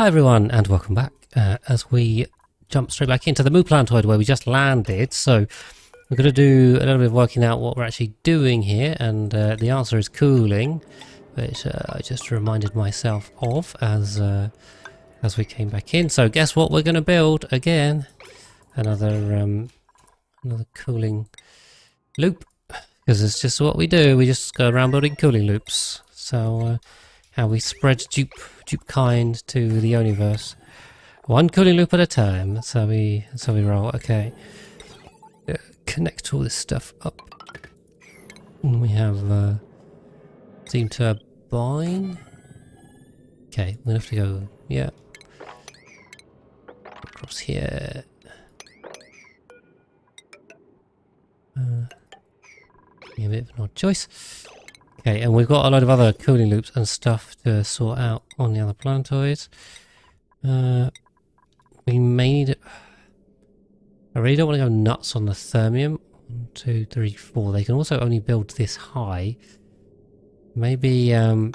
Hi everyone and welcome back as we jump straight back into the planetoid where we just landed. So we're going to do a little bit of working out what we're actually doing here, and the answer is cooling, which I just reminded myself of as we came back in. So guess what we're going to build again? Another cooling loop, because it's just what we do. We just go around building cooling loops. So how we spread dupe kind to the universe, one cooling loop at a time. So we roll. Okay, connect all this stuff up. And we have steam turbine. Okay, we're gonna have to go. Yeah, across here. Yeah, a bit of an odd choice. Okay, and we've got a lot of other cooling loops and stuff to sort out on the other planetoids. We may need... I really don't want to go nuts on the thermium. 1, 2, 3, 4. They can also only build this high. Maybe... right.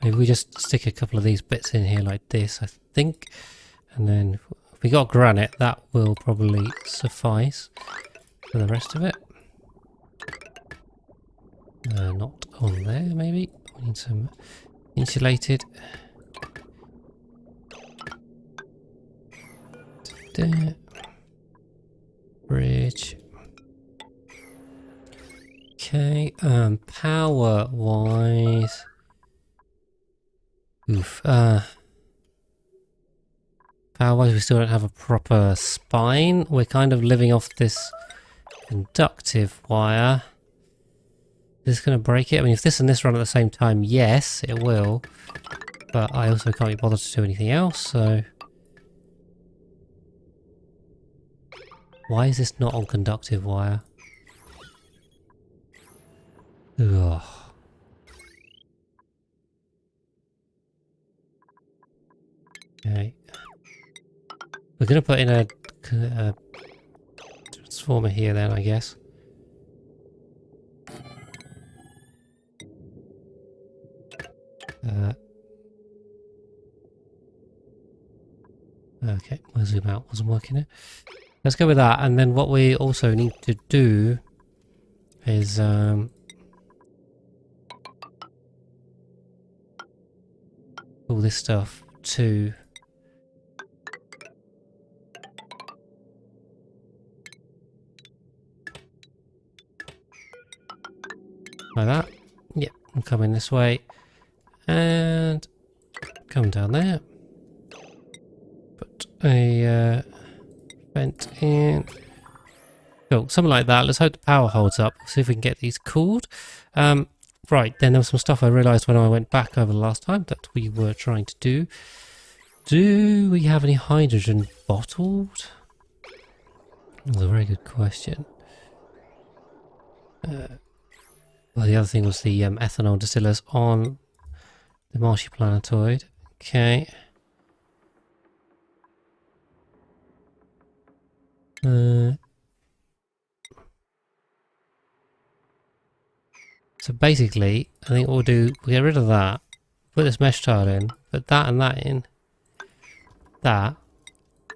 Maybe we just stick a couple of these bits in here like this, I think. And then if we got granite, that will probably suffice for the rest of it. Not on there, maybe. We need some insulated. There. Bridge. Okay, power wise. Oof. Power wise, we still don't have a proper spine. We're kind of living off this conductive wire. Is this going to break it? I mean, if this and this run at the same time, yes, it will. But I also can't be bothered to do anything else, so... Why is this not on conductive wire? Ugh. Okay. We're going to put in a transformer here then, I guess. Okay, we'll zoom out. Wasn't working it. Let's go with that. And then what we also need to do is all this stuff to like that. Yep, I'm coming this way. And come down there. Put a vent in. Cool, something like that. Let's hope the power holds up. See if we can get these cooled. Right, then there was some stuff I realised when I went back over the last time that we were trying to do. Do we have any hydrogen bottled? That's a very good question. Well, the other thing was the ethanol distillers on the marshy planetoid. Okay. So basically, I think what we'll do, we'll get rid of that, put this mesh tile in, put that and that in, that,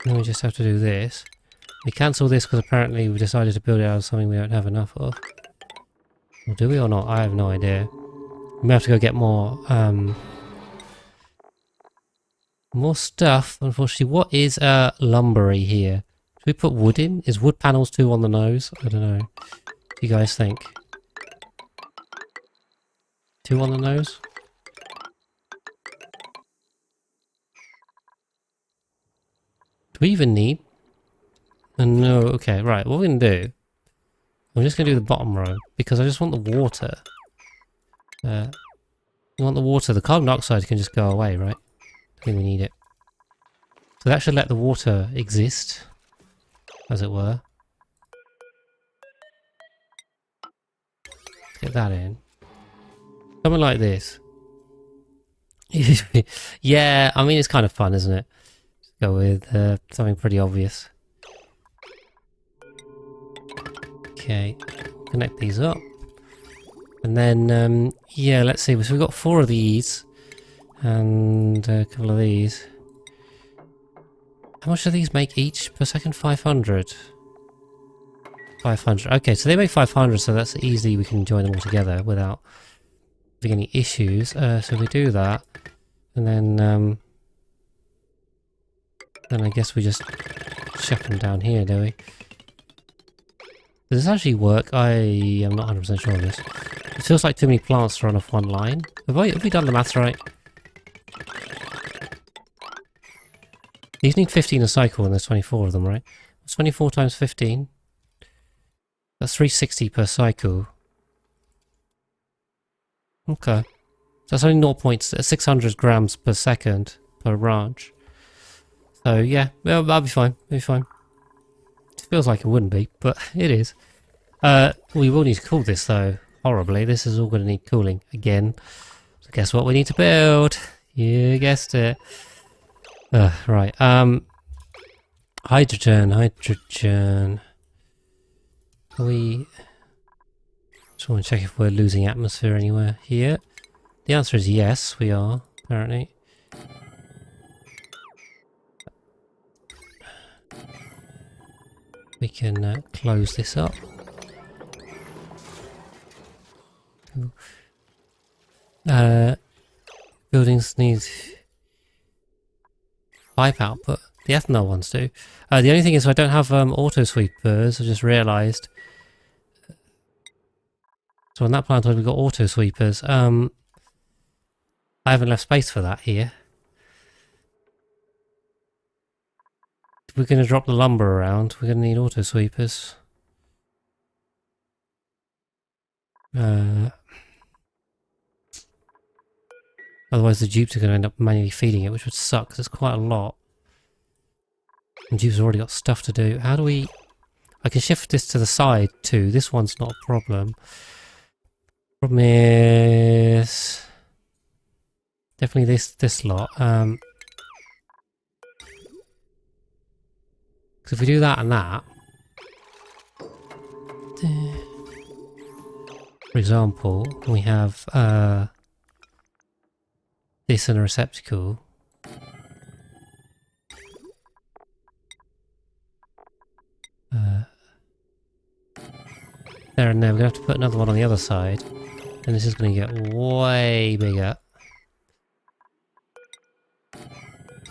and then we just have to do this. We cancel this because apparently we decided to build it out of something we don't have enough of. Or do we or not? I have no idea. We may have to go get more stuff, unfortunately. What is lumbery here? Should we put wood in? Is wood panels too on the nose? I don't know. What do you guys think? Too on the nose? Do we even need? No, okay, right. What we're going to do, I'm just going to do the bottom row because I just want the water. We want the water. The carbon dioxide can just go away, right? I think we need it. So that should let the water exist, as it were. Get that in. Something like this. Yeah, I mean, it's kind of fun, isn't it? Just go with something pretty obvious. Okay, connect these up. And then, yeah, let's see. So we've got 4 of these. And a couple of these. How much do these make each per second? 500. 500. Okay, so they make 500, so that's easy. We can join them all together without having any issues. So we do that, and then I guess we just chuck them down here, do we? Does this actually work? I am not 100% sure on this. It feels like too many plants to run off one line. Have we done the maths right? These need 15 a cycle and there's 24 of them, right? 24 times 15. That's 360 per cycle. Okay. So that's only 0.600 grams per second per branch. So yeah, well, that'll be fine. It'll be fine. It feels like it wouldn't be, but it is. We will need to cool this though, horribly. This is all going to need cooling again. So guess what we need to build? You guessed it. Right. Hydrogen. We just want to check if we're losing atmosphere anywhere here. The answer is yes, we are, apparently. We can close this up. Buildings need pipe output. The ethanol ones do. The only thing is I don't have auto sweepers. I just realised. So on that planetoid we've got auto sweepers. I haven't left space for that here. If we're going to drop the lumber around, we're going to need auto sweepers. Otherwise the dupes are going to end up manually feeding it, which would suck because it's quite a lot. And dupes have already got stuff to do. How do we... I can shift this to the side too. This one's not a problem. Problem is... definitely this lot. Because if we do that and that... For example, we have this in a receptacle. There and there. We're going to have to put another one on the other side. And this is going to get way bigger.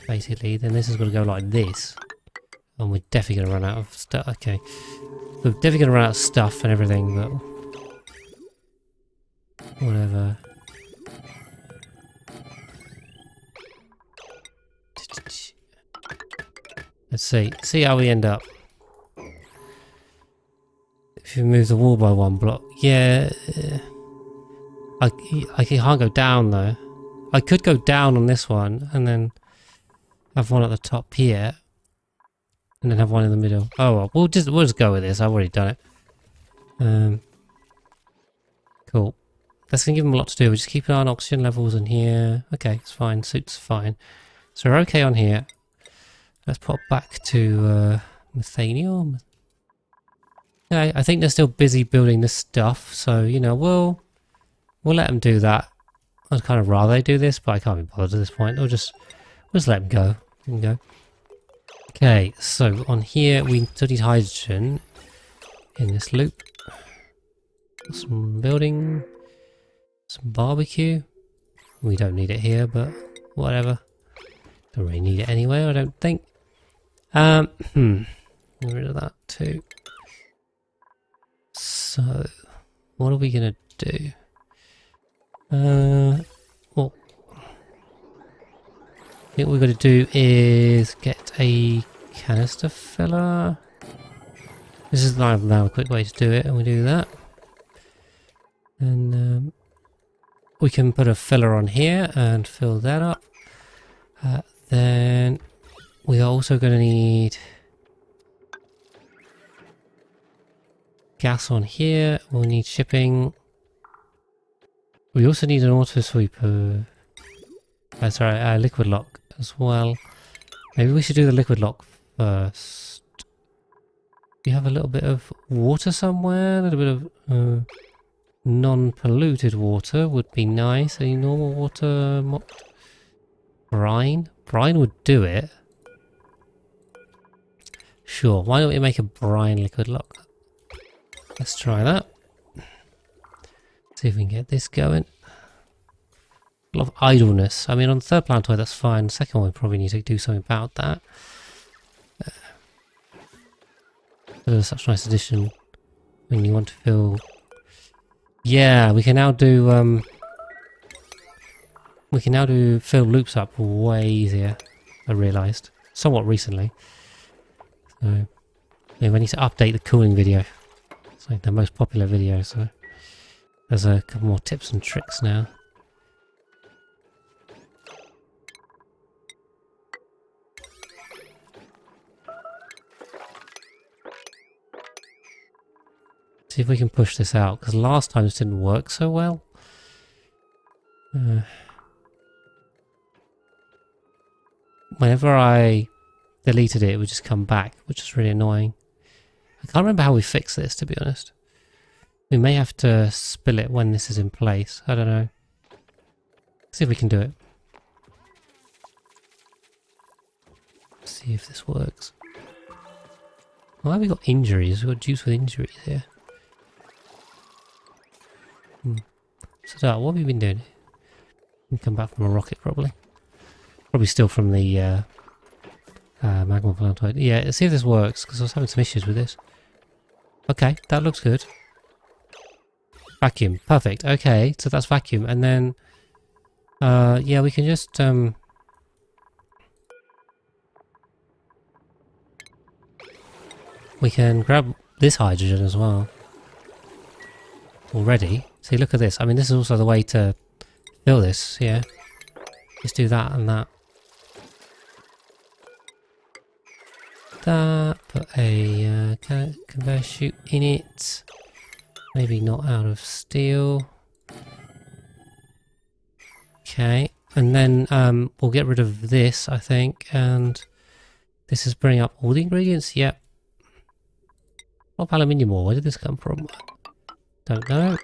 Basically, then this is going to go like this. And we're definitely going to run out of stuff. Okay. We're definitely going to run out of stuff and everything, but... whatever. Let's see. See how we end up. If you move the wall by one block. Yeah. I can't go down though. I could go down on this one and then have one at the top here. And then have one in the middle. Oh well, we'll just go with this. I've already done it. Cool. That's going to give them a lot to do. We just keep an eye on oxygen levels in here. Okay, it's fine. Suit's fine. So we're okay on here. Let's pop back to methanium. Okay, I think they're still busy building this stuff. So, you know, we'll let them do that. I'd kind of rather they do this, but I can't be bothered at this point. We'll just let them go. Let them go. Okay, so on here we still need hydrogen in this loop. Some building. Some barbecue. We don't need it here, but whatever. Don't really need it anyway, I don't think. Get rid of that too. So, what are we gonna do? Well, I think what we're gonna do is get a canister filler. This is now a quick way to do it, and we do that. And we can put a filler on here and fill that up. Then we are also going to need gas on here. We'll need shipping. We also need an auto sweeper. Sorry, liquid lock as well. Maybe we should do the liquid lock first. We have a little bit of water somewhere. A little bit of non-polluted water would be nice. Any normal water? Brine? Brine would do it. Sure, why don't we make a brine liquid? Look. Let's try that. See if we can get this going. A lot of idleness. I mean, on the third planetoid, that's fine. The second one, we probably need to do something about that. It was such a nice addition when you want to fill. Yeah, we can now do fill loops up way easier. I realised somewhat recently. So yeah, we need to update the cooling video. It's like the most popular video. So there's a couple more tips and tricks now. See if we can push this out, because last time this didn't work so well. Whenever I deleted it, it would just come back, which is really annoying. I can't remember how we fix this, to be honest. We may have to spill it when this is in place. I don't know. See if we can do it. See if this works. Why have we got injuries? We've got juice with injuries here. So what have you been doing? You come back from a rocket, probably. Probably still from the magma planetoid. Yeah, let's see if this works, because I was having some issues with this. Okay, that looks good. Vacuum, perfect. Okay, so that's vacuum, and then yeah, we can just we can grab this hydrogen as well. Already. See, look at this. I mean, this is also the way to fill this, yeah. Just do that and that. Put a conveyor chute in it. Maybe not out of steel. Okay, and then we'll get rid of this, I think, and this is bringing up all the ingredients. Yep. A lot of aluminium ore. Where did this come from? Don't know.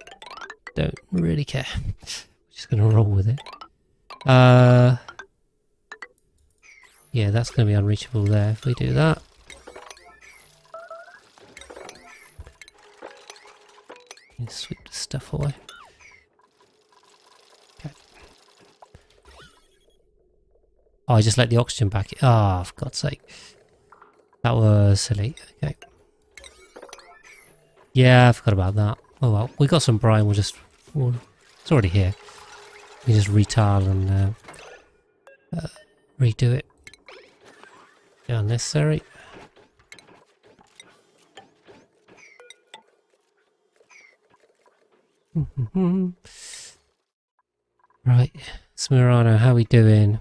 Don't really care. Just gonna roll with it. Yeah, that's gonna be unreachable there if we do that. Sweep the stuff away. Okay. Oh, I just let the oxygen back. Ah, oh, for God's sake. That was silly. Okay. Yeah, I forgot about that. Oh well, we got some brine. It's already here. We just retile and redo it. Unnecessary. Right, Smirano, how we doing?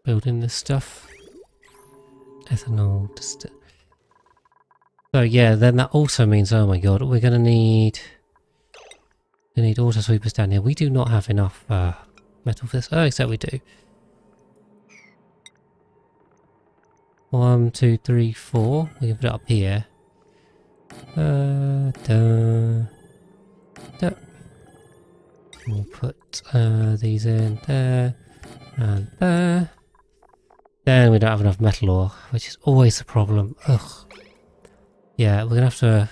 Building this stuff. Ethanol. So yeah, then that also means, oh my god, we're gonna need auto sweepers down here. We do not have enough metal for this. Oh, except we do. 1, 2, 3, 4. We can put it up here. We'll put these in there and there. Then we don't have enough metal ore, which is always the problem. Ugh. Yeah, we're gonna have to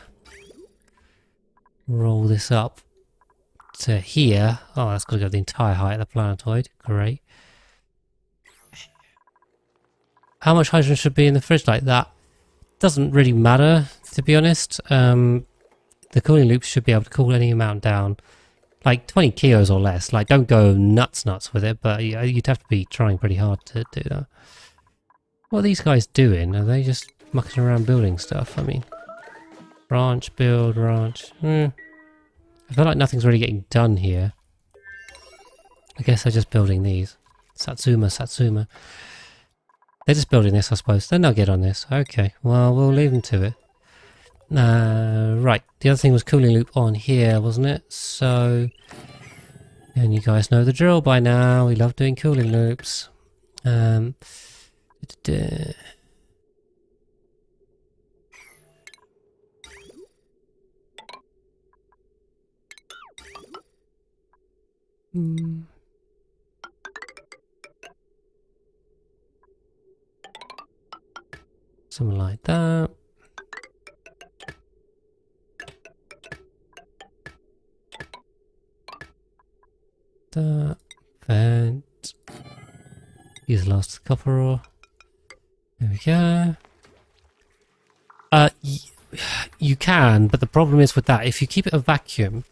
roll this up to here. Oh, that's gotta go the entire height of the planetoid. Great. How much hydrogen should be in the fridge like that? Doesn't really matter, to be honest. The cooling loops should be able to cool any amount down. Like 20 kilos or less. Like, don't go nuts with it, but you'd have to be trying pretty hard to do that. What are these guys doing? Are they just mucking around building stuff? I mean, branch, build, ranch. I feel like nothing's really getting done here. I guess they're just building these. Satsuma. They're just building this, I suppose. Then they'll get on this. Okay, well, we'll leave them to it. Right, the other thing was cooling loop on here, wasn't it? So, and you guys know the drill by now. We love doing cooling loops. Something like that. That. Vent. Use the last copper ore. There we go. You can, but the problem is with that, if you keep it a vacuum,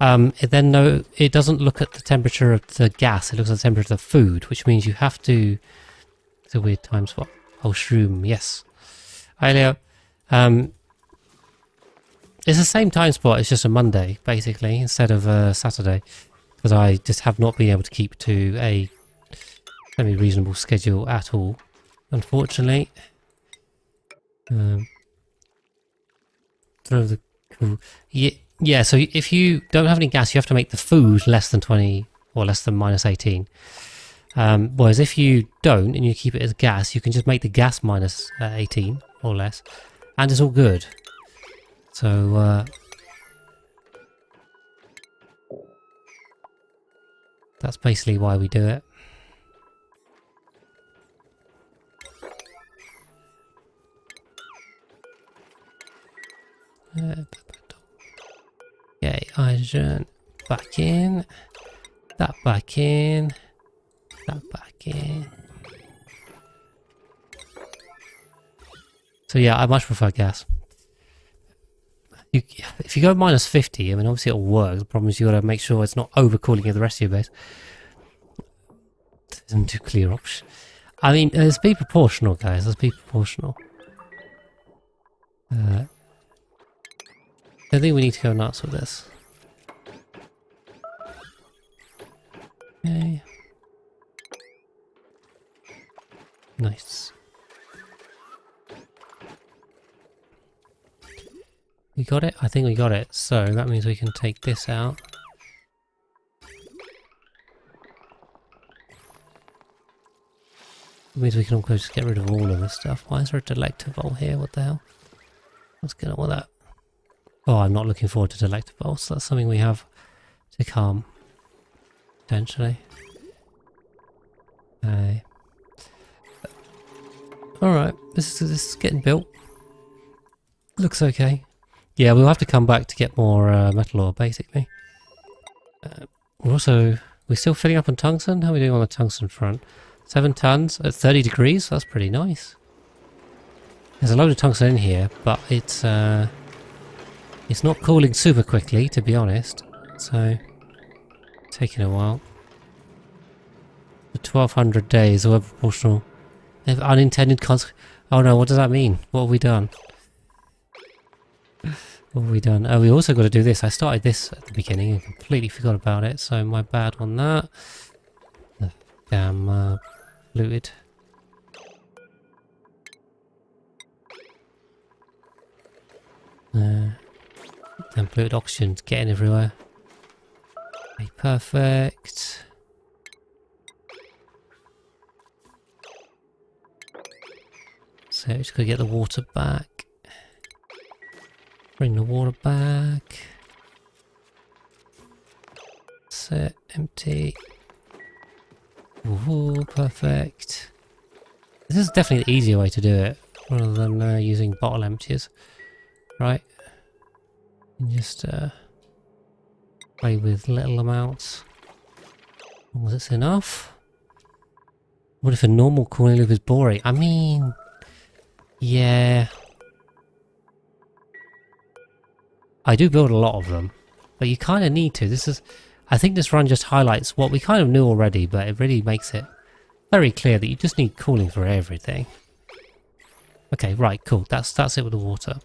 it doesn't look at the temperature of the gas, it looks at the temperature of the food, which means you have to... It's a weird time swap. Oh, shroom, yes. Hi, Leo. It's the same time spot, it's just a Monday, basically, instead of a Saturday. Because I just have not been able to keep to a semi-reasonable schedule at all, unfortunately. Throw the... Yeah, so if you don't have any gas, you have to make the food less than 20 or less than minus 18. Whereas if you don't and you keep it as gas, you can just make the gas minus 18 or less, and it's all good. So that's basically why we do it. Okay, hydrogen back in, that back in, that back in. So yeah, I much prefer gas. If you go minus 50, I mean obviously it'll work. The problem is you got to make sure it's not overcooling the rest of your base. There's a nuclear option. I mean, let's be proportional, guys. Let's be proportional. I think we need to go nuts with this. Okay. Nice. We got it? I think we got it. So that means we can take this out. It means we can also just get rid of all of this stuff. Why is there a delectable here? What the hell? What's going on with that? Oh, I'm not looking forward to delectables. That's something we have to calm. Potentially. Okay. Alright, this is getting built. Looks okay. Yeah, we'll have to come back to get more metal ore, basically. We're still filling up on tungsten? How are we doing on the tungsten front? 7 tons at 30 degrees? That's pretty nice. There's a load of tungsten in here, but it's not cooling super quickly, to be honest. So, taking a while. The 1200 days are proportional. Unintended consequences. Oh no, what does that mean? What have we done? What have we done? Oh, we also got to do this. I started this at the beginning and completely forgot about it, so my bad on that. Damn, polluted. And polluted oxygen's getting everywhere. Okay, perfect. So just gotta get the water back. Bring the water back. Set, empty. Ooh, perfect. This is definitely the easier way to do it, rather than using bottle emptiers. Right? And just play with little amounts. Was this enough? What if a normal cooling loop is boring? I mean, yeah. I do build a lot of them, but you kind of need to. I think this run just highlights what we kind of knew already, but it really makes it very clear that you just need cooling for everything. Okay, right, cool. That's it with the water.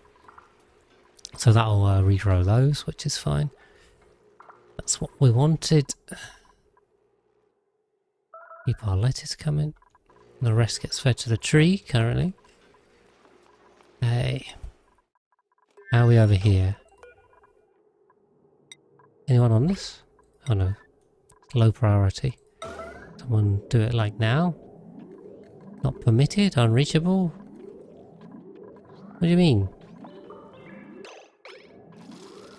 So that'll regrow those, which is fine. That's what we wanted. Keep our lettuce coming. The rest gets fed to the tree currently. Hey. How are we over here? Anyone on this? Oh no. Low priority. Someone do it like now? Not permitted? Unreachable? What do you mean?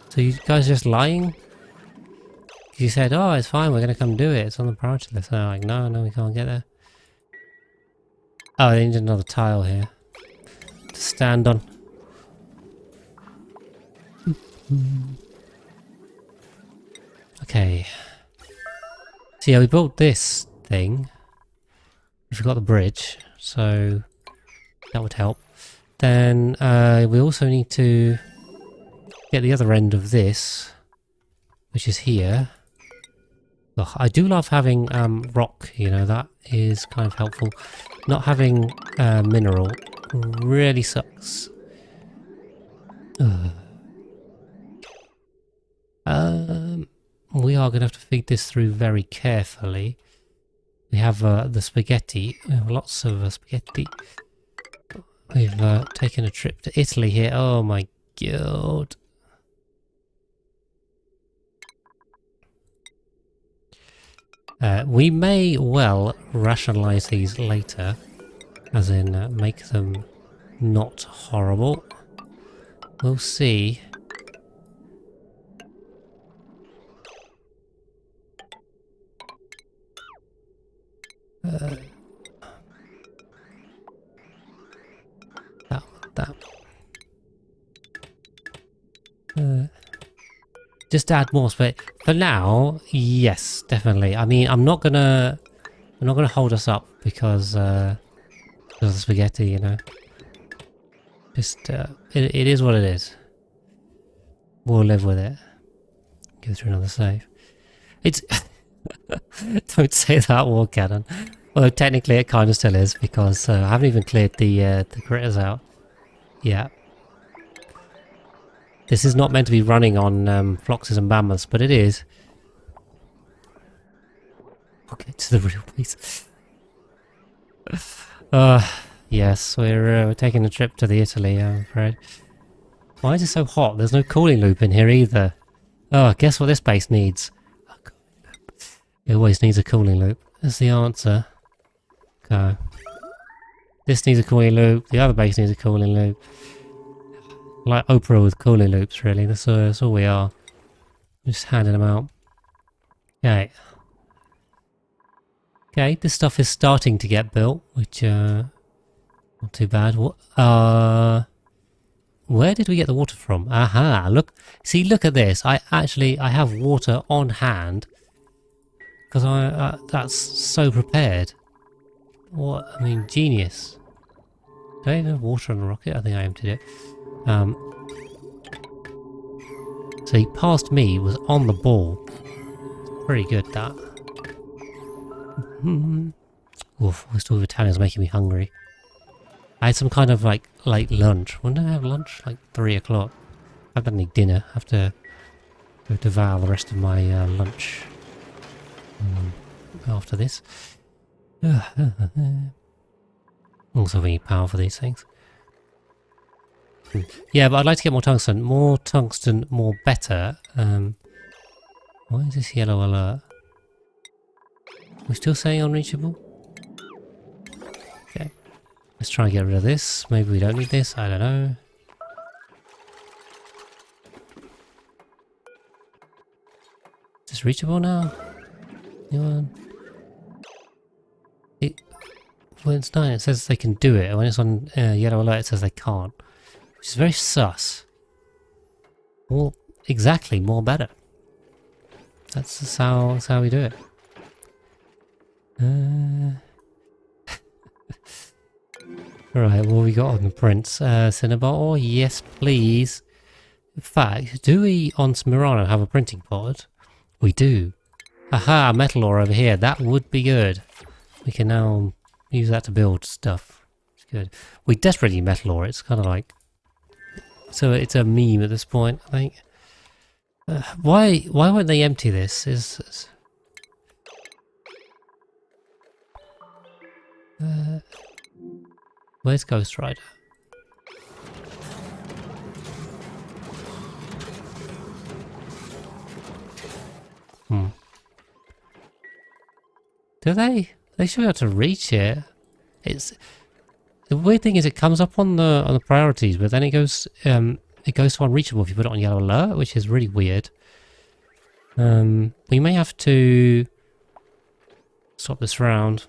So you guys are just lying? You said, oh, it's fine, we're gonna come do it. It's on the priority list. And I'm like, no, we can't get there. Oh, they need another tile here. to stand on. Okay. So yeah, we built this thing. We forgot the bridge, so that would help. Then we also need to get the other end of this, which is here. Ugh, I do love having rock, you know, that is kind of helpful. Not having mineral really sucks. We are going to have to feed this through very carefully. We have the spaghetti. We have lots of spaghetti. We've taken a trip to Italy here. Oh my god. We may well rationalize these later, as in make them not horrible. We'll see. That. Just add more space. For now, yes, definitely. I mean, I'm not gonna hold us up because of the spaghetti, you know. Just it is what it is. We'll live with it. Go through another save. It's don't say that, war cannon. Well, technically it kind of still is because I haven't even cleared the critters out. Yeah. This is not meant to be running on floxes and mammoths, but it is. We'll get to the real piece. Yes, we're taking a trip to the Italy, I'm afraid. Why is it so hot? There's no cooling loop in here either. Oh, guess what this base needs? A cooling loop. It always needs a cooling loop. That's the answer. Okay. This needs a cooling loop. The other base needs a cooling loop. Like Oprah with cooling loops, really. That's all we are. Just handing them out. Okay. Okay, this stuff is starting to get built, which, not too bad. Where did we get the water from? Aha, look. See, look at this. I have water on hand. Because that's so prepared. What? I mean, genius. Do I even have water on the rocket? I think I emptied it. So he passed me, was on the ball. Pretty good, that. Oof, still Italian's making me hungry. I had some kind of like late lunch. When did I have lunch? Like 3 o'clock. I haven't had any dinner. I have to go devour the rest of my lunch after this. Also, we need power for these things. Yeah, but I'd like to get more tungsten. More tungsten, more better. Why is this yellow alert? We're still saying unreachable? Okay. Let's try and get rid of this. Maybe we don't need this. I don't know. Is this reachable now? Anyone? When it's 9, it says they can do it. When it's on yellow alert, it says they can't. Which is very sus. Well, exactly, more better. That's how we do it. Right, what we got on the prints? Cinnabottle? Yes, please. In fact, do we on Smirano have a printing pod? We do. Aha, metal ore over here. That would be good. We can now use that to build stuff. It's good. We desperately need metal ore. It's kind of like... So it's a meme at this point, I think. Why won't they empty this? Where's Ghost Rider? Do they? They should be able to reach it. The weird thing is it comes up on the priorities, but then it goes to unreachable if you put it on yellow alert, which is really weird. We may have to swap this round.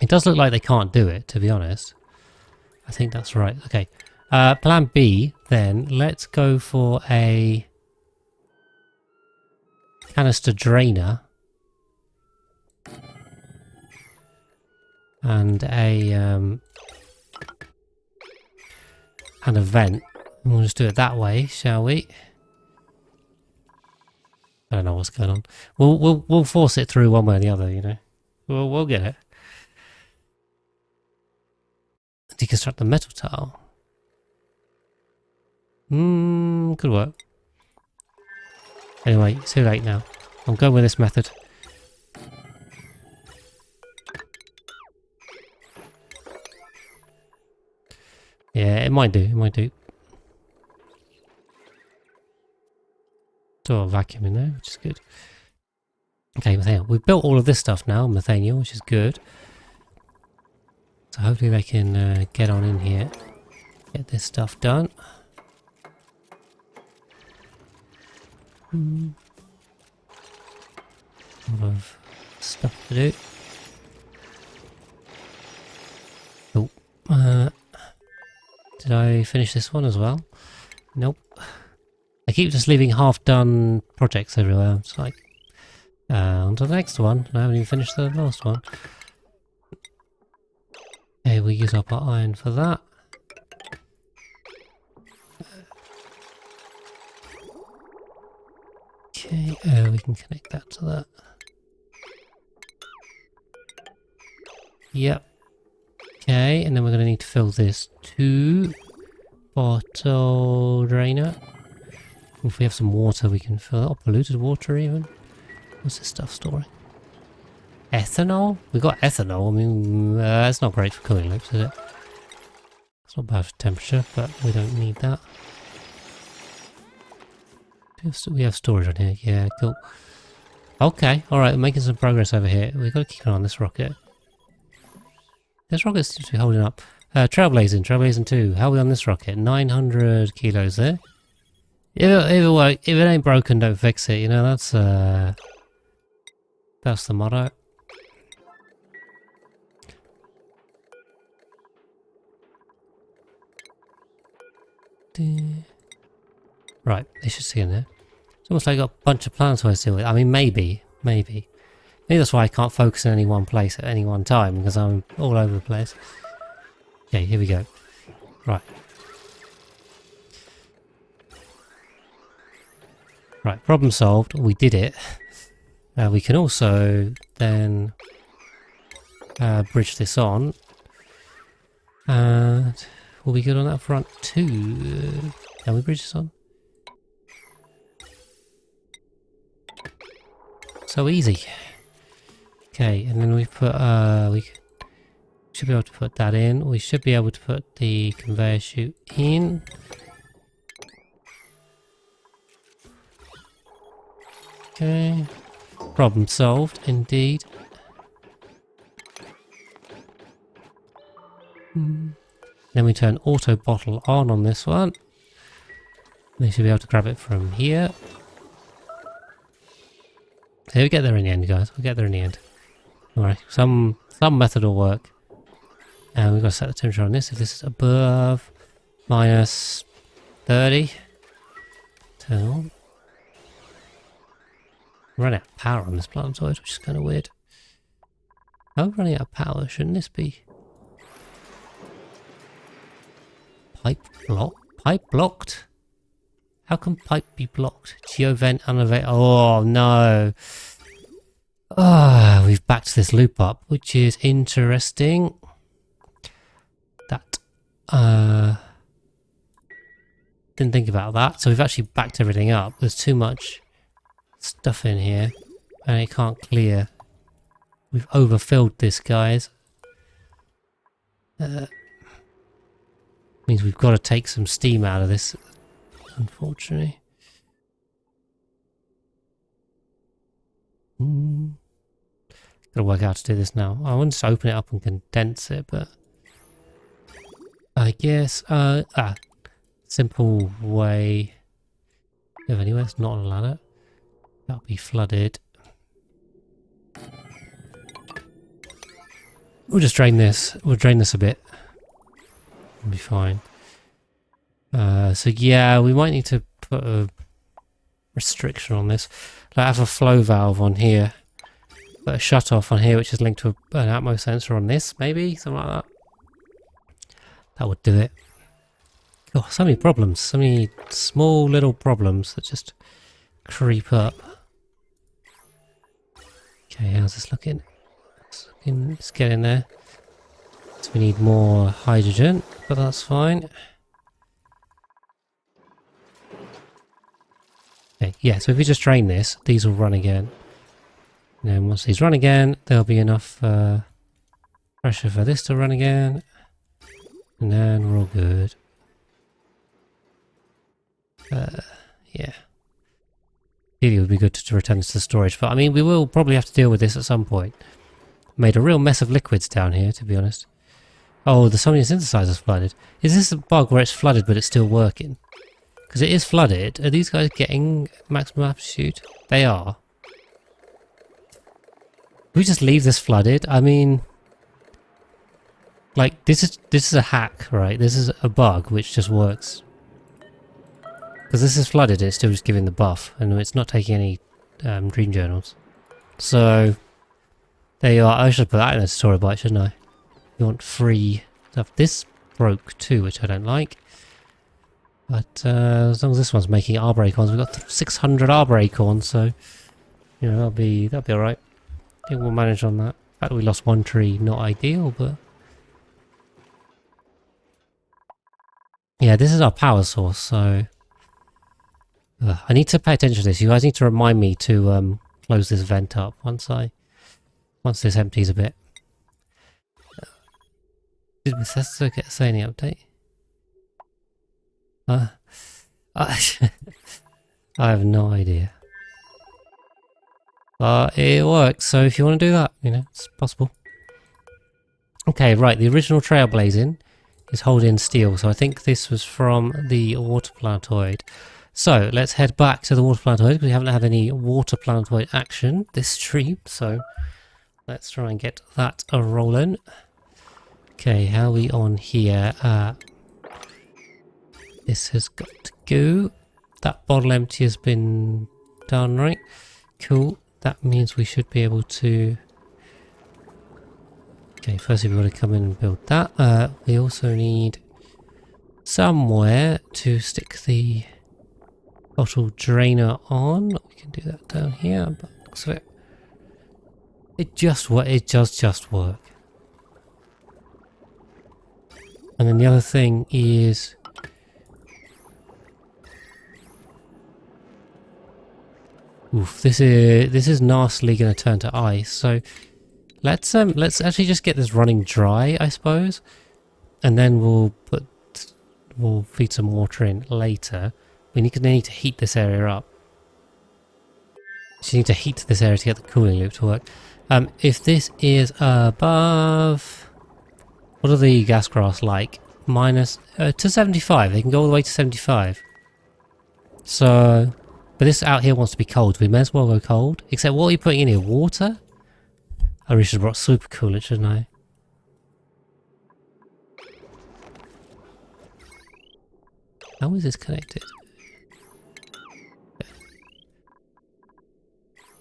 It does look like they can't do it, to be honest. I think that's right. Okay. Plan B, then. Let's go for a canister drainer. And a vent. We'll just do it that way, shall we? I don't know what's going on. We'll force it through one way or the other, you know. We'll get it. Deconstruct the metal tile. Could work. Anyway, it's too late now. I'm going with this method. Yeah, it might do. It might do. Still a vacuum in there, which is good. Okay, Nathaniel, we've built all of this stuff now, Nathaniel, which is good. So hopefully they can get on in here, get this stuff done. A lot of stuff to do. Oh, did I finish this one as well? Nope. I keep just leaving half-done projects everywhere. It's like, on to the next one. I haven't even finished the last one. Okay, we use up our iron for that. Okay, we can connect that to that. Yep. Okay, and then we're going to need to fill this to bottle drainer. If we have some water, we can fill it up. Polluted water, even. What's this stuff storing? Ethanol? We got ethanol. I mean, that's not great for cooling loops, is it? It's not bad for temperature, but we don't need that. We have storage on here. Yeah, cool. Okay, alright, we're making some progress over here. We've got to keep an eye on this rocket. This rocket seems to be holding up. Trailblazing 2. How are we on this rocket? 900 kilos there. If it ain't broken, don't fix it. You know, that's the motto. Right, they should see in there. It's almost like I got a bunch of planetoids to deal with. I mean, maybe. Maybe that's why I can't focus in any one place at any one time, because I'm all over the place. Okay, here we go. Right. Right, problem solved. We did it. We can also then bridge this on. And will we good on that front too? Can we bridge this on? So easy. Okay, and then we put we should be able to put that in. We should be able to put the conveyor chute in. Okay. Problem solved, indeed. Then we turn auto bottle on this one. They should be able to grab it from here. So we get there in the end, guys. We'll get there in the end. Alright, some method will work. And we've got to set the temperature on this. If this is above minus 30, turn on. I'm running out of power on this planetoid, which is kind of weird. Oh, running out of power. Shouldn't this be? Pipe blocked? How can pipe be blocked? Geovent unavailable. Oh no. Ah, we've backed this loop up, which is interesting. That didn't think about that. So we've actually backed everything up. There's too much stuff in here and it can't clear. We've overfilled this, guys. Means we've got to take some steam out of this, unfortunately. Gotta work out how to do this now. I want to open it up and condense it, but I guess simple way. If anywhere, it's not a ladder. That'll be flooded. We'll just drain this. We'll drain this a bit. be fine. So yeah, we might need to put a restriction on this. Like have a flow valve on here. Put a shut off on here, which is linked to an atmo sensor on this, maybe? Something like that. That would do it. Oh, so many problems. So many small little problems that just creep up. Okay, how's this looking? Let's get in there. So we need more hydrogen, but that's fine. Okay, yeah, so if we just drain this, these will run again. And then once these run again, there'll be enough pressure for this to run again. And then we're all good. Yeah. Really would be good to return this to storage, but I mean, we will probably have to deal with this at some point. Made a real mess of liquids down here, to be honest. Oh, the Sony synthesizer's flooded. Is this a bug where it's flooded but it's still working? Because it is flooded. Are these guys getting maximum amplitude? They are. We just leave this flooded. I mean, like this is a hack, right? This is a bug which just works. Because this is flooded, it's still just giving the buff, and it's not taking any dream journals. So there you are. I should put that in a tutorial bite, shouldn't I? You want free stuff. This broke too, which I don't like. But as long as this one's making arbor acorns, we've got 600 arbor acorns, so you know that'll be alright. I think we'll manage on that. The fact that we lost one tree, not ideal, but yeah, this is our power source, so I need to pay attention to this. You guys need to remind me to close this vent up once this empties a bit. Did Bethesda say any update? I have no idea. But it works, so if you want to do that, you know, it's possible. Okay, right, the original trailblazing is holding steel, so I think this was from the water planetoid. So let's head back to the water planetoid because we haven't had any water planetoid action this stream, so let's try and get that rolling. Okay, how are we on here? This has got to go. That bottle empty has been done, right? Cool. That means we should be able to... Okay, first we've got to come in and build that. We also need somewhere to stick the bottle drainer on. We can do that down here, but looks of it. It does just work. And then the other thing is oof, this is nastily going to turn to ice. So let's actually just get this running dry, I suppose, and then we'll feed some water in later. We need to heat this area up. So you need to heat this area to get the cooling loop to work. If this is above, what are the gas grass like? Minus to 75. They can go all the way to 75. So, but this out here wants to be cold. We may as well go cold. Except what are you putting in here? Water? I really should have brought super coolant, shouldn't I? How is this connected?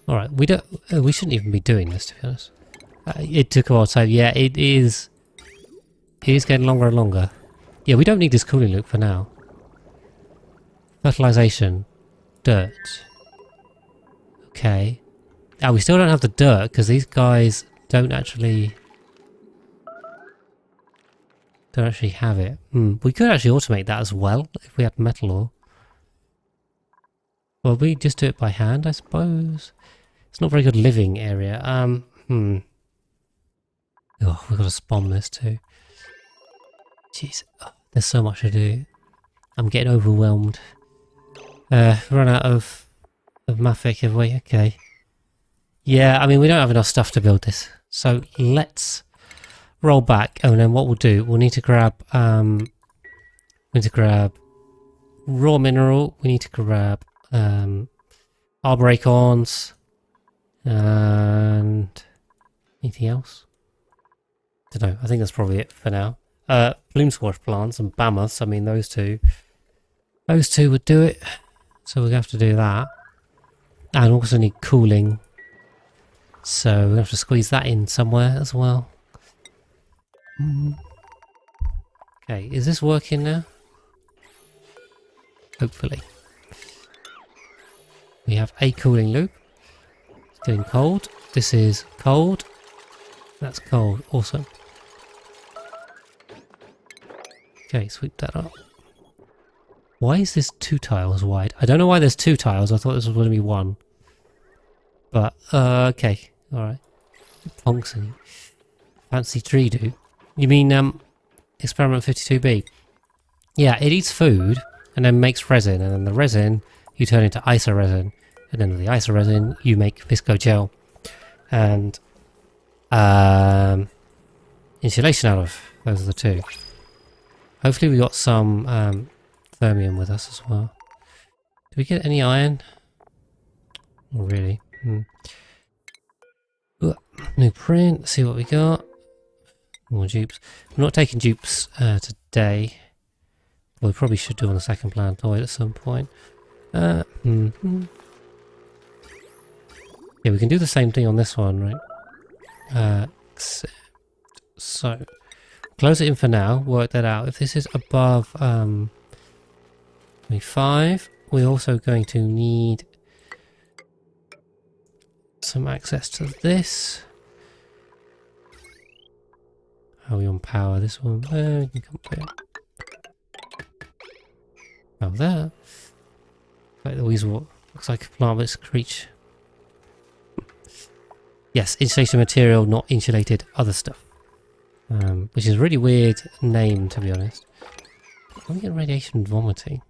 All right, we shouldn't even be doing this, to be honest. It took a while, so yeah, it is getting longer and longer. Yeah, we don't need this cooling loop for now. Fertilization, dirt. Okay. We still don't have the dirt because these guys don't actually have it. We could actually automate that as well if we had metal ore. Well, we just do it by hand, I suppose. It's not a very good living area. Oh, we've got to spawn this too. Jeez, there's so much to do. I'm getting overwhelmed. Run out of Mafic, have we? Okay. Yeah, I mean, we don't have enough stuff to build this. So let's roll back. Oh, and then what we'll do, we'll need to grab raw mineral. We need to grab arbor acorns and anything else. Don't know. I think that's probably it for now. Bloom squash plants and mammoths. I mean, those two would do it. So we have to do that, and also need cooling. So we have to squeeze that in somewhere as well. Okay, is this working now? Hopefully. We have a cooling loop. It's getting cold. This is cold. That's cold. Awesome. Okay, sweep that up. Why is this 2 tiles wide? I don't know why there's 2 tiles. I thought this was going to be 1. But, okay. Alright. Tungsten. Fancy tree do. You mean, experiment 52B? Yeah, it eats food and then makes resin. And then the resin you turn into isoresin. And then the isoresin you make visco gel. And, insulation out of. Those are the 2. Hopefully we got some, thermium with us as well. Did we get any iron? Not really. Ooh, new print. See what we got. More dupes. I'm not taking dupes today. Well, we probably should do on the second planetoid at some point. Yeah, we can do the same thing on this one, right? So, close it in for now. Work that out. If this is above 5, we're also going to need some access to this. How are we on power? This one. We can come up here. Oh, there. Like the weasel. Looks like a plant that's creature. Yes, insulation material, not insulated other stuff. Which is a really weird name, to be honest. Can we get radiation vomiting?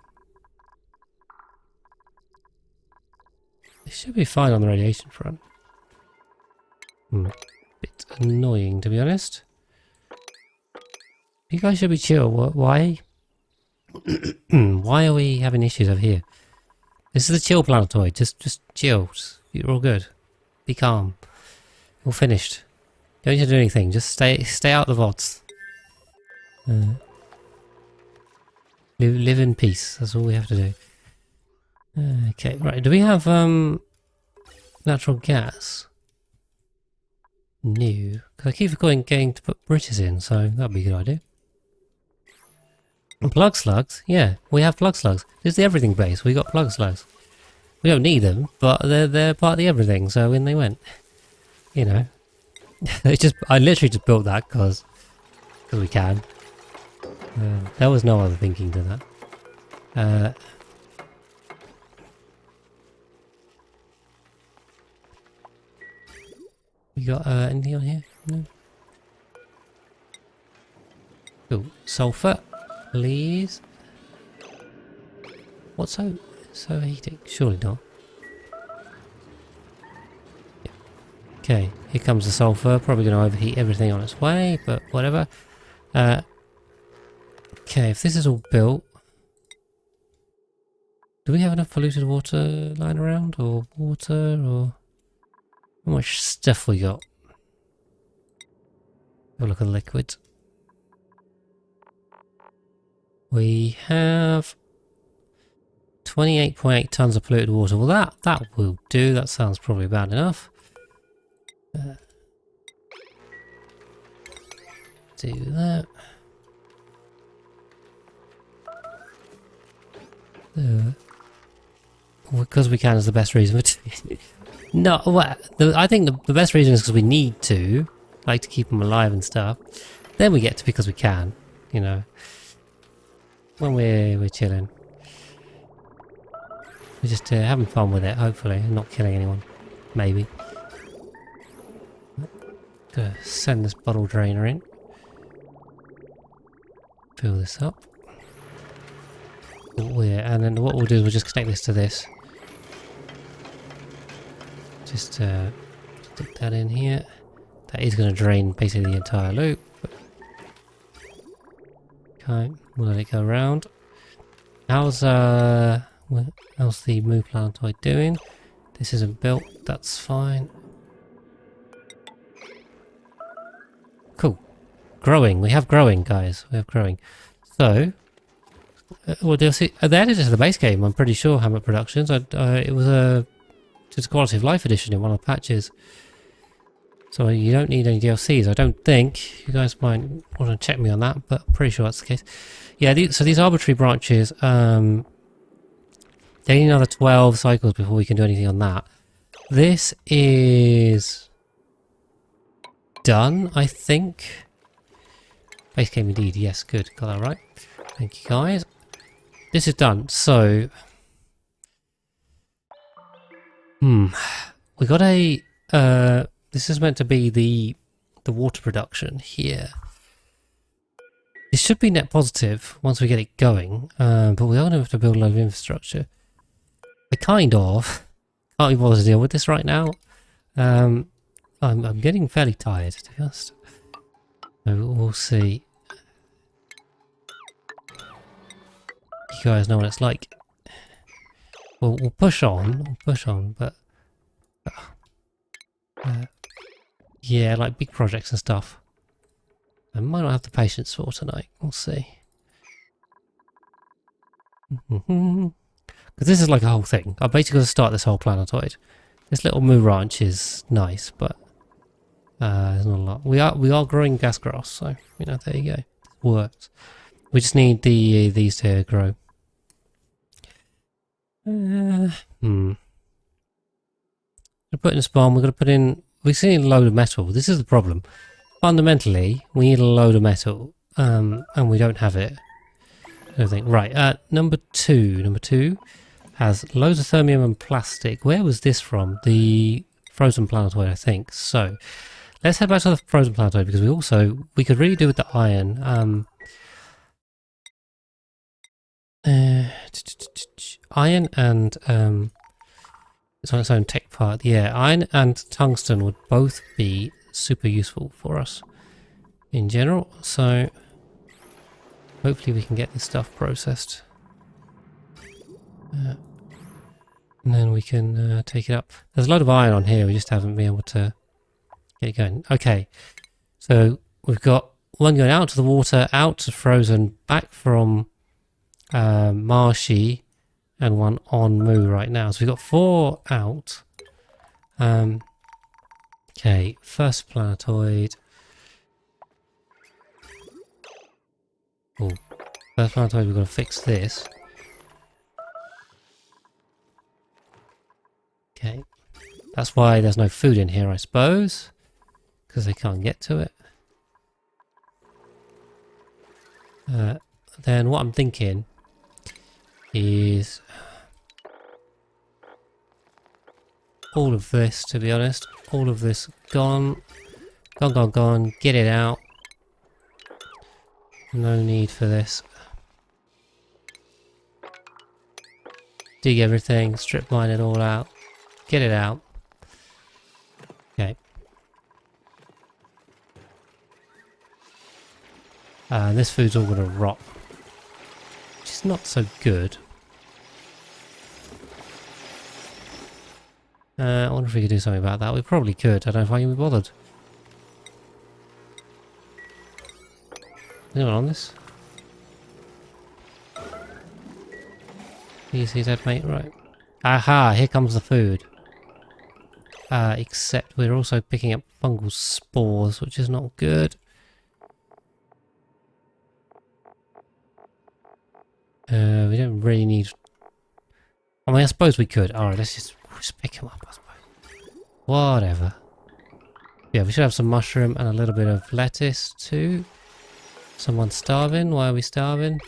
It should be fine on the radiation front. Bit annoying, to be honest. You guys should be chill. Why? Why are we having issues over here? This is a chill planetoid. Just chill. You're all good. Be calm. All finished. Don't need to do anything. Just stay out of the VODs. Live in peace. That's all we have to do. Okay, right. Do we have natural gas? No. Because I keep forgetting to put bridges in, so that'd be a good idea. And plug slugs? Yeah, we have plug slugs. This is the everything base. We got plug slugs. We don't need them, but they're part of the everything, so in they went. You know. I literally just built that because we can. There was no other thinking to that. We got anything on here? No. Cool. Sulfur, please. What's so heating? Surely not. Yeah. Okay, here comes the sulfur. Probably going to overheat everything on its way, but whatever. Okay, if this is all built, do we have enough polluted water lying around, or water, or how much stuff we got? Have a look at the liquid. We have 28.8 tons of polluted water. Well, that will do. That sounds probably about enough. Do that. Because we can is the best reason. No, well, I think the best reason is because we need to, like to keep them alive and stuff. Then we get to because we can, you know. When we're chilling. We're just having fun with it, hopefully, and not killing anyone. Maybe. Gonna send this bottle drainer in. Fill this up. And then what we'll do is we'll just connect this to this. Just stick that in here. That is going to drain basically the entire loop. Okay, we'll let it go around. How's the Moo planetoid doing? This isn't built, that's fine. Cool. growing. We have growing, guys. We have growing. So, well, DLC. They added it to the base game. I'm pretty sure. Hamlet Productions. It was just a quality of life edition in one of the patches. So you don't need any DLCs. I don't think. You guys might want to check me on that, but I'm pretty sure that's the case. Yeah. So these arbitrary branches. They need another 12 cycles before we can do anything on that. This is done, I think. Base game indeed. Yes, good. Got that right. Thank you, guys. This is done. So, we got a. This is meant to be the water production here. It should be net positive once we get it going, but we are going to have to build a lot of infrastructure. I kind of can't be bothered to deal with this right now. I'm getting fairly tired, to be honest. So we'll see. You guys know what it's like. We'll push on. But yeah, like big projects and stuff. I might not have the patience for tonight. We'll see. Because this is like a whole thing. I'm basically going to start this whole planetoid. This little moo ranch is nice, but there's not a lot. We are growing gas grass, so you know, there you go. It works. We just need these to grow. We're put in a spawn. We're going to put in. We see a load of metal. This is the problem. Fundamentally, we need a load of metal, and we don't have it. I think. Right. Number two has loads of thermium and plastic. Where was this from? The frozen planetoid, I think. So let's head back to the frozen planetoid because we could really do with the iron. Iron and it's on its own tech part. Yeah, iron and tungsten would both be super useful for us in general. So hopefully we can get this stuff processed. And then we can take it up. There's a lot of iron on here, we just haven't been able to get it going. Okay, so we've got one going out to the water, out to frozen, back from marshy, and one on moo right now. So we've got 4 out. Okay, first planetoid. Oh, first planetoid, we've got to fix this. Okay, that's why there's no food in here, I suppose, because they can't get to it. Then what I'm thinking is all of this, to be honest. All of this gone. Gone. Get it out. No need for this. Dig everything, strip mine it all out. Get it out. Okay. This food's all gonna rot. Which is not so good. I wonder if we could do something about that. We probably could. I don't know if I can be bothered. Anyone on this? You see that, mate? Right. Aha! Here comes the food. Except we're also picking up fungal spores, which is not good. We don't really need... I mean, I suppose we could. Alright, let's just pick them up, I suppose. Whatever. Yeah, we should have some mushroom and a little bit of lettuce too. Someone's starving. Why are we starving?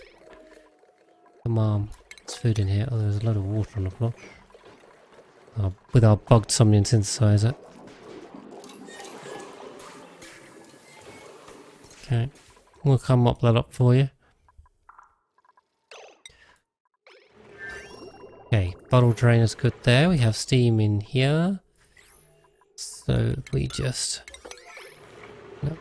Come on. There's food in here. Oh, there's a lot of water on the floor. With our bugged somnium synthesizer. Okay. We'll come mop that up for you. Okay, bottle drainer's good there. We have steam in here. So if we just... No.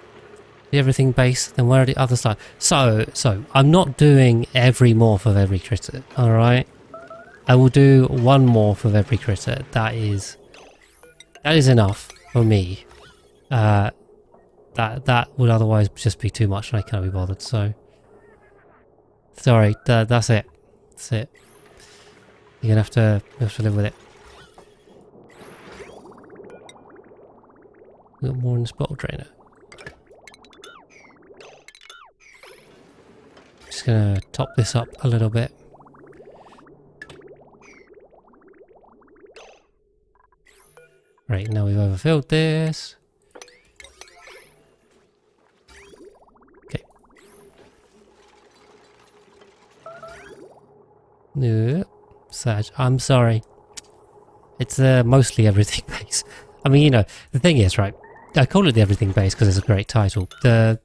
Everything base, then where are the other side? So I'm not doing every morph of every critter, alright? I will do one morph of every critter. That is enough for me. That would otherwise just be too much and I can't be bothered, so... Sorry, that's it. That's it. You're gonna have to live with it. Got more in this bottle drainer. Just gonna top this up a little bit. Right, now we've overfilled this. Okay. No, Sag, I'm sorry. It's mostly everything base. I mean, you know, the thing is, right, I call it the everything base because it's a great title. The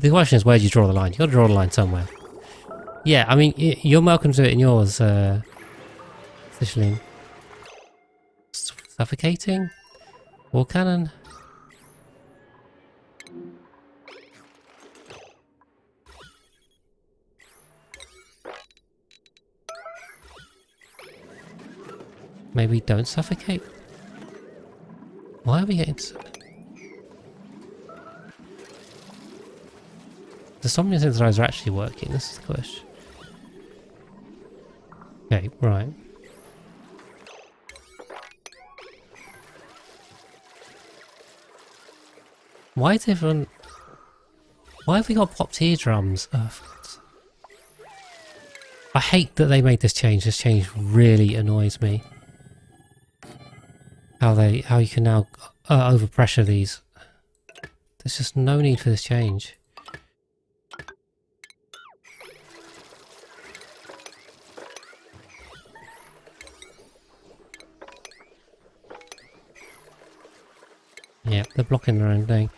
question is, where do you draw the line? You got to draw the line somewhere. Yeah, I mean, you're welcome to it in yours, Fishling. Suffocating? Wall cannon? Maybe don't suffocate? Why are we getting... The Somnium synthesizer actually working? This is the question. Okay, right. Why is everyone... Why have we got popped eardrums? I hate that they made this change. This change really annoys me. How you can now overpressure these. There's just no need for this change. Yeah, they're blocking their own thing.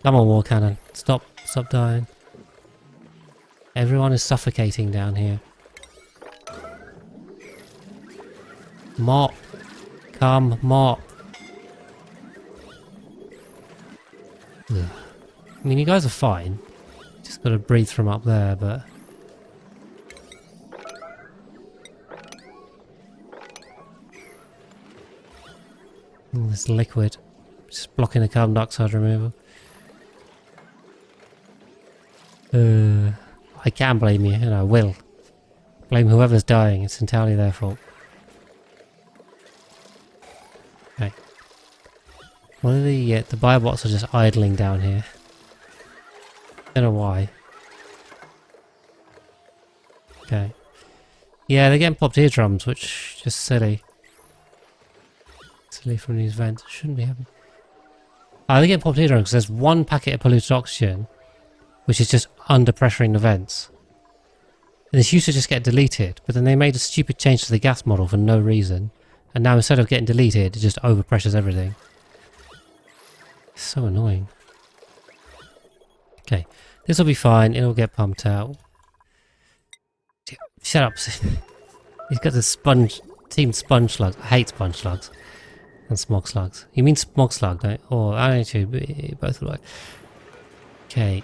Come on, war cannon. Stop dying. Everyone is suffocating down here. Mop. Come, mop. Ugh. I mean, you guys are fine. Just gotta breathe from up there, but... Oh, this liquid. Just blocking the carbon dioxide removal. I can blame you, and I will. Blame whoever's dying, it's entirely their fault. Okay. One of the biobots are just idling down here. Don't know why. Okay. Yeah, they're getting popped eardrums, which is just silly. Silly from these vents. Shouldn't be happening. Oh, they get popped eardrums because there's one packet of polluted oxygen, which is just under pressuring the vents. And this used to just get deleted, but then they made a stupid change to the gas model for no reason. And now instead of getting deleted, it just overpressures everything. It's so annoying. Okay, this will be fine. It'll get pumped out. Shut up. He's got the team sponge slugs. I hate sponge slugs. And smog slugs. You mean smog slug, don't you? Or I don't know, both are right. Okay.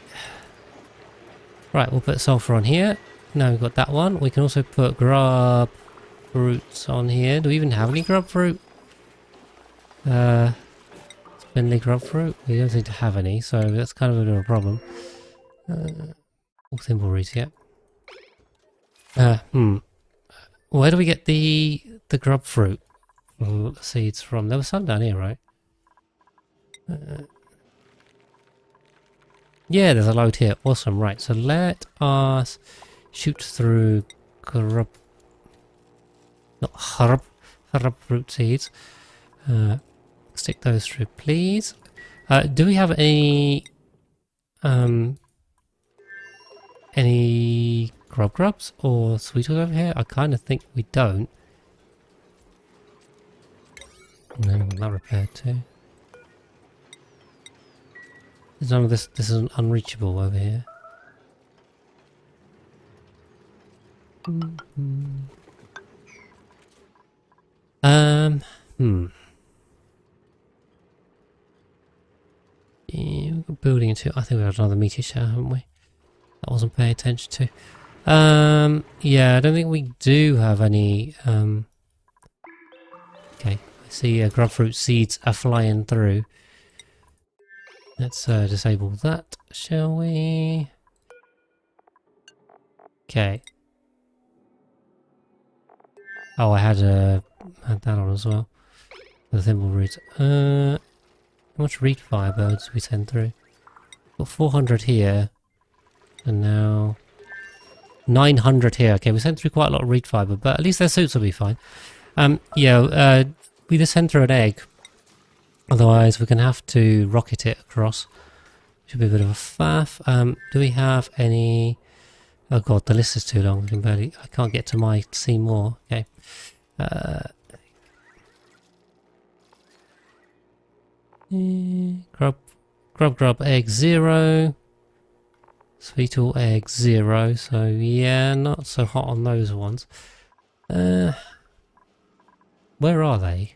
Right, we'll put sulfur on here. Now we've got that one. We can also put grub fruits on here. Do we even have any grub fruit? Spindly grub fruit? We don't seem to have any, so that's kind of a bit of a problem. All thimbleweeds, yeah. Where do we get the grub fruit seeds from? There was some down here, right? Yeah, there's a load here. Awesome, right. So let us shoot through grub... Not herb fruit seeds. Stick those through, please. Do we have any grubs or sweeters over here? I kind of think we don't. No, not repaired too. There's none of this. This is unreachable over here. Yeah, we've got building into. I think we had another meteor shower, haven't we? That wasn't paying attention to. Yeah, I don't think we do have any. Okay, I see grubfruit seeds are flying through. Let's disable that, shall we? Okay. Oh, I had that on as well. The thimble root. How much reed firebirds did we send through? Got 400 here. And now 900 here. Okay, we sent through quite a lot of reed fiber, but at least their suits will be fine. Yeah, we just sent through an egg. Otherwise, we're going to have to rocket it across. Should be a bit of a faff. Do we have any... Oh god, the list is too long. I can't get to my see more. Okay. Grub, egg 0. Sweetle, egg 0. So yeah, not so hot on those ones. Where are they?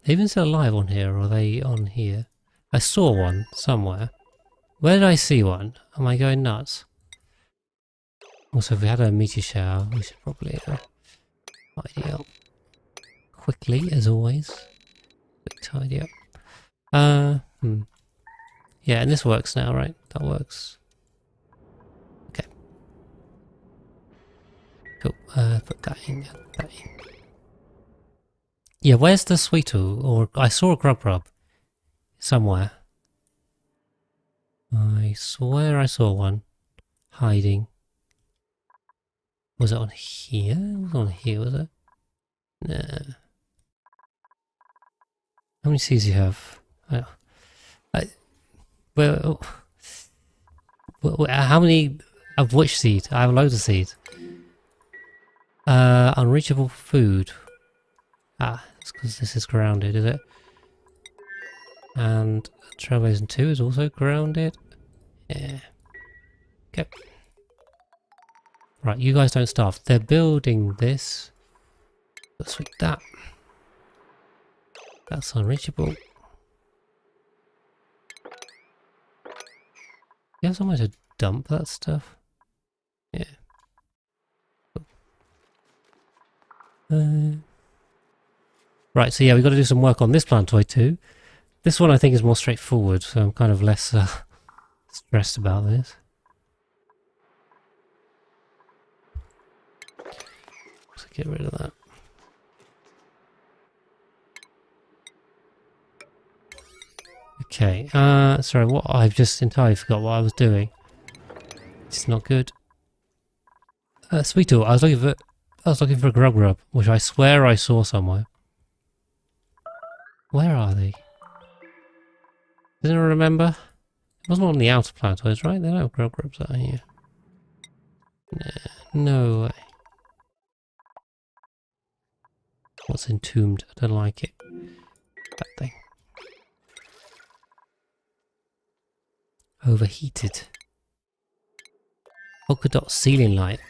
Are they even still alive on here, or are they on here? I saw one somewhere. Where did I see one? Am I going nuts? Also, if we had a meteor shower, we should probably tidy up quickly, as always. Quick tidy up. Yeah, and this works now, right? That works. Okay. Cool. Put that in. That in. Yeah, where's the Sweetle? Or I saw a Grub somewhere. I swear I saw one hiding. Was it on here? It was on here, was it? Nah. How many seeds do you have? Well, how many of which seed? I have loads of seeds. Unreachable food. Ah, it's because this is grounded, is it? And Trailblazing 2 is also grounded. Yeah. Okay. Right, you guys don't starve. They're building this. Let's switch that. That's unreachable. You have somewhere to dump that stuff? Yeah. Cool. Right, so yeah, we've got to do some work on this planetoid too. This one I think is more straightforward, so I'm kind of less stressed about this. So get rid of that. Okay, sorry, what I've just entirely forgot what I was doing. It's not good. Sweetle, I was looking for a grub, which I swear I saw somewhere. Where are they? Does anyone remember? It wasn't on the outer planetoids, right? They don't have grubs out here. Nah, no way. What's entombed? I don't like it. That thing. Overheated. Polka dot ceiling light.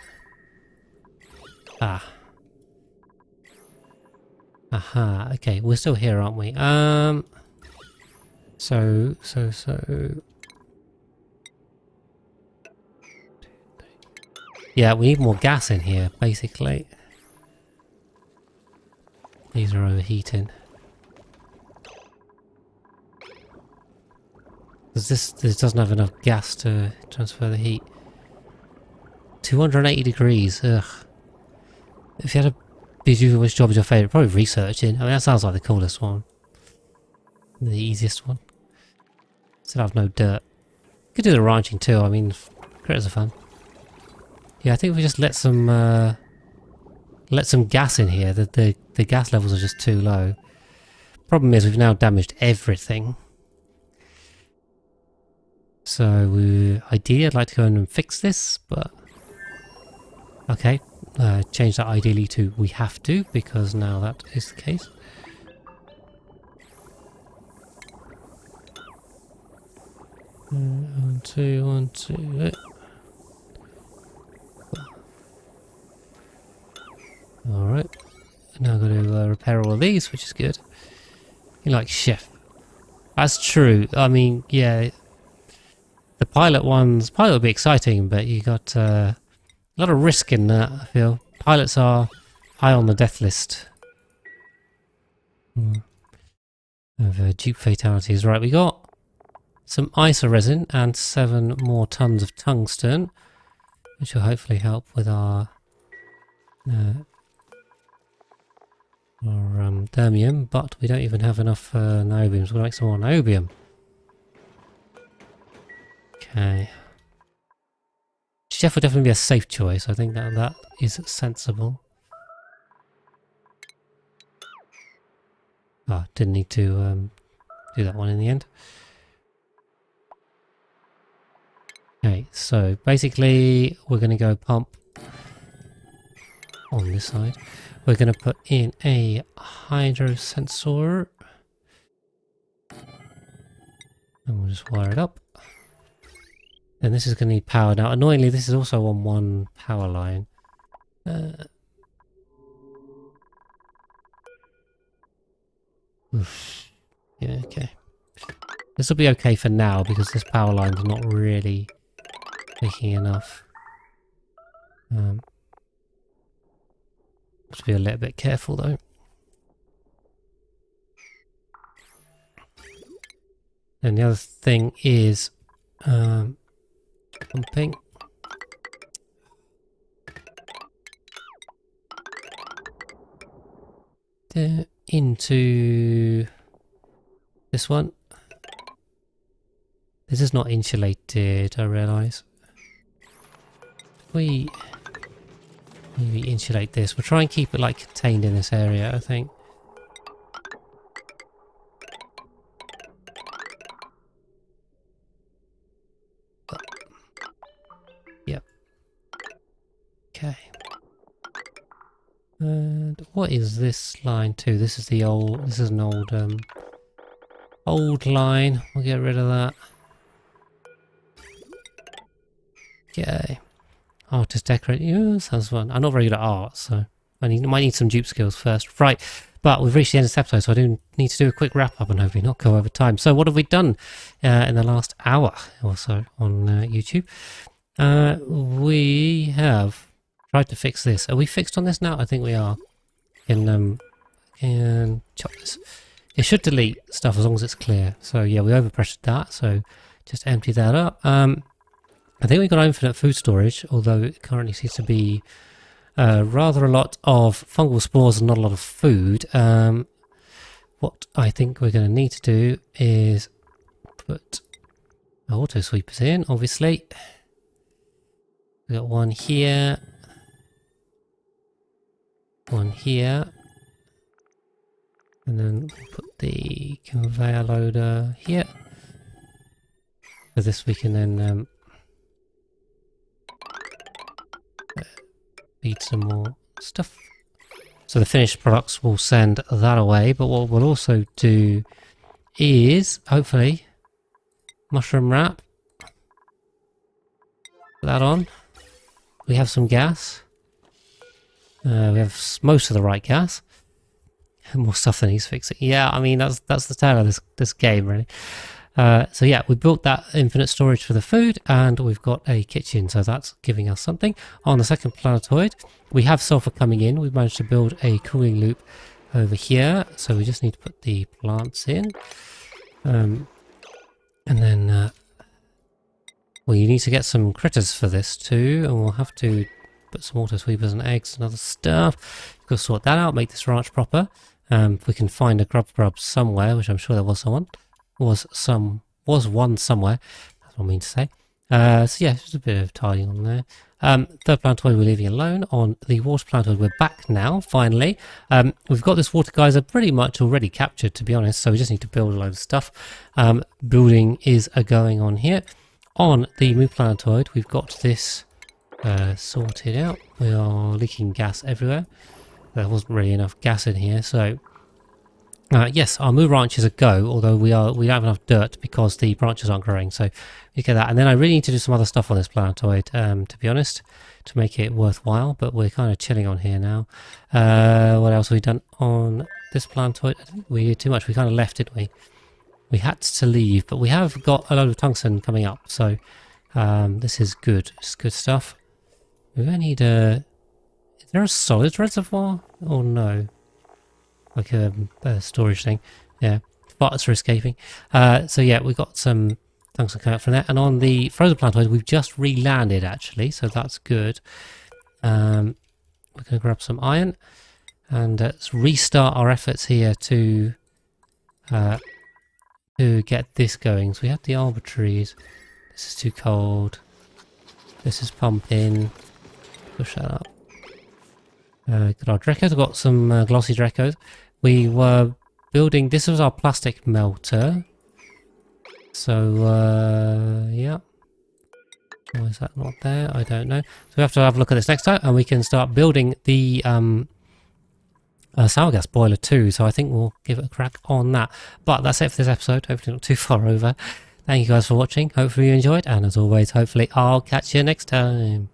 Ah. Aha. Okay, we're still here, aren't we? So. Yeah, we need more gas in here, basically. These are overheating. Because this doesn't have enough gas to transfer the heat. 280 degrees, ugh. If you had a which job is your favourite? Probably researching. I mean, that sounds like the coolest one. The easiest one. Still have no dirt. Could do the ranching too, I mean, critters are fun. Yeah, I think if we just let some gas in here. The gas levels are just too low. Problem is we've now damaged everything. So ideally I'd like to go in and fix this, but okay. Change that ideally to we have to, because now that is the case. One, two. Alright. Now I've got to repair all of these, which is good. You like chef. That's true. I mean, yeah. The pilot would be exciting, but you got a lot of risk in that, I feel. Pilots are high on the death list. of dupe fatalities. Right, we got some iso resin and 7 more tons of tungsten, which will hopefully help with our dermium, but we don't even have enough niobium, so we'll make some more niobium. Okay. Chef would definitely be a safe choice. I think that is sensible. Ah, didn't need to do that one in the end. Okay, so basically we're going to go pump on this side. We're going to put in a hydro sensor. And we'll just wire it up. And this is going to need power. Now, annoyingly, this is also on one power line. Oof. Yeah, okay. This will be okay for now because this power line's not really making enough. Have to be a little bit careful though. And the other thing is pumping. Into this one. This is not insulated, I realise. We maybe insulate this. We'll try and keep it like contained in this area, I think. Yep. Okay. And what is this line too? This is the old. This is an old line. We'll get rid of that. Okay. Artist decorate. Yeah, sounds fun. I'm not very good at art, so I might need some dupe skills first. Right, but we've reached the end of this episode, so I do need to do a quick wrap up and hopefully not go over time. So what have we done in the last hour or so on YouTube? We have tried to fix this. Are we fixed on this now? I think we are. Can chop this. It should delete stuff as long as it's clear. So yeah, we overpressured that. So just empty that up. I think we've got infinite food storage, although it currently seems to be rather a lot of fungal spores and not a lot of food. What I think we're going to need to do is put auto sweepers in, obviously. We've got one here. One here. And then we'll put the conveyor loader here. For this we can then feed some more stuff. So the finished products will send that away, but what we'll also do is, hopefully, mushroom wrap. Put that on. We have some gas. We have most of the right gas. More stuff than he's fixing. Yeah, I mean, that's the tale of this game, really. So yeah, we built that infinite storage for the food, and we've got a kitchen, so that's giving us something. On the second planetoid, we have sulfur coming in. We've managed to build a cooling loop over here, so we just need to put the plants in. And then, well, you need to get some critters for this too, and we'll have to put some auto sweepers and eggs and other stuff. We've got to sort that out, make this ranch proper. If we can find a grub somewhere, which I'm sure there was someone. Was one somewhere. That's what I mean to say. So yeah, just a bit of tidying on there. Third planetoid we're leaving alone. On the water planetoid we're back now, finally. We've got this water geyser pretty much already captured, to be honest, so we just need to build a load of stuff. Building is going on here. On the moon planetoid we've got this sorted out. We are leaking gas everywhere. There wasn't really enough gas in here, so yes, our moo ranch is a go, although we don't have enough dirt because the branches aren't growing, so we get that. And then I really need to do some other stuff on this planetoid, to be honest, to make it worthwhile, but we're kind of chilling on here now. What else have we done on this planetoid? I think we did too much. We kind of left, didn't we? We had to leave, but we have got a load of tungsten coming up, so this is good. It's good stuff. We don't need is there a solid reservoir? Oh no. Like a storage thing. Yeah. spots are escaping. So yeah, we got some tungsten coming out from there. And on the frozen planetoid, we've just re-landed actually, so that's good. We're going to grab some iron and let's restart our efforts here to get this going. So we have the arbitraries. This is too cold. This is pumping. Push that up. Got our Dracos. We've got some glossy Dracos. We were building... This was our plastic melter. So, yeah. Why is that not there? I don't know. So we have to have a look at this next time, and we can start building the sour gas boiler too. So I think we'll give it a crack on that. But that's it for this episode. Hopefully not too far over. Thank you guys for watching. Hopefully you enjoyed. And as always, hopefully I'll catch you next time.